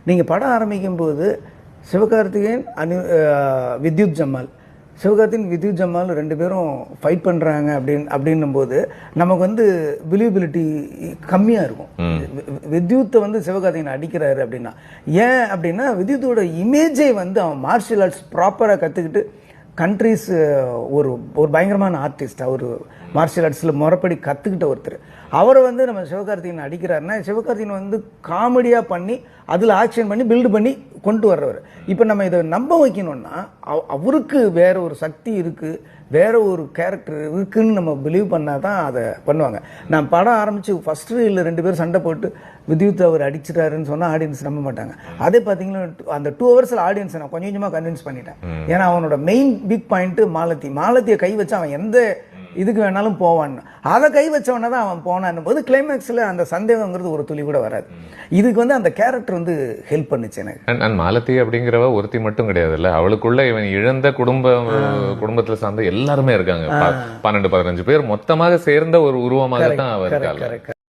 நீங்கள் படம் ஆரம்பிக்கும் போது சிவகார்த்திகேயன் வித்யுத் ஜம்மால் வித்யுத் ஜம்மால் 2 பேரும் ஃபைட் பண்ணுறாங்க அப்படின்னும் போது நமக்கு வந்து பிலீவபிலிட்டி கம்மியாக இருக்கும். வித்யுத்தை வந்து சிவகார்த்திகேயன் அடிக்கிறாரு அப்படின்னா ஏன் அப்படின்னா வித்யுத்தோட இமேஜை வந்து அவன் மார்ஷியல் ஆர்ட்ஸ் ப்ராப்பராக கற்றுக்கிட்டு கண்ட்ரிஸ் ஒரு பயங்கரமான ஆர்டிஸ்ட், அவர் மார்ஷியல் ஆர்ட்ஸில் முறைப்படி கற்றுக்கிட்ட ஒருத்தர். அவரை வந்து நம்ம சிவகார்த்திகேயன் அடிக்கிறாருன்னா சிவகார்த்திகேயன் வந்து காமெடியாக பண்ணி அதில் ஆக்ஷன் பண்ணி பில்டு பண்ணி கொண்டு வர்றவர். இப்போ நம்ம இதை நம்ப வைக்கணும்னா அவருக்கு வேற ஒரு சக்தி இருக்குது, வேற ஒரு கேரக்டர் இருக்குன்னு நம்ம பிலீவ் பண்ணால் தான் அதை பண்ணுவாங்க. நான் படம் ஆரம்பித்து ஃபஸ்ட் ரீலில் 2 பேரும் சண்டை போட்டு வித்யுத் அவர் அடிச்சிட்டாருன்னு சொன்னால் ஆடியன்ஸ் நம்ப மாட்டாங்க. அதே பார்த்தீங்கன்னா அந்த 2 ஹவர்ஸில் ஆடியன்ஸை நான் கொஞ்சமாக கன்வின்ஸ் பண்ணிட்டேன். ஏன்னா அவனோட மெயின் பிக் பாயிண்ட்டு மாலத்தியை கை வச்சு அவன் எந்த இதுக்கு வேணாலும் போவான், அதை கை வச்சவன தான் அவன் போனான் போது கிளைமேக்ஸில் அந்த சந்தேகங்கிறது ஒரு துளி கூட வராது. இதுக்கு வந்து அந்த கேரக்டர் வந்து ஹெல்ப் பண்ணுச்சு எனக்கு. மாலதி அப்படிங்கிறவ ஒருத்தி மட்டும் கிடையாதுல்ல, அவளுக்குள்ள இவன் இழந்த குடும்பத்துல சார்ந்த எல்லாருமே இருக்காங்க. 12-15 பேர் மொத்தமாக சேர்ந்த ஒரு உருவமாக தான் அவர்.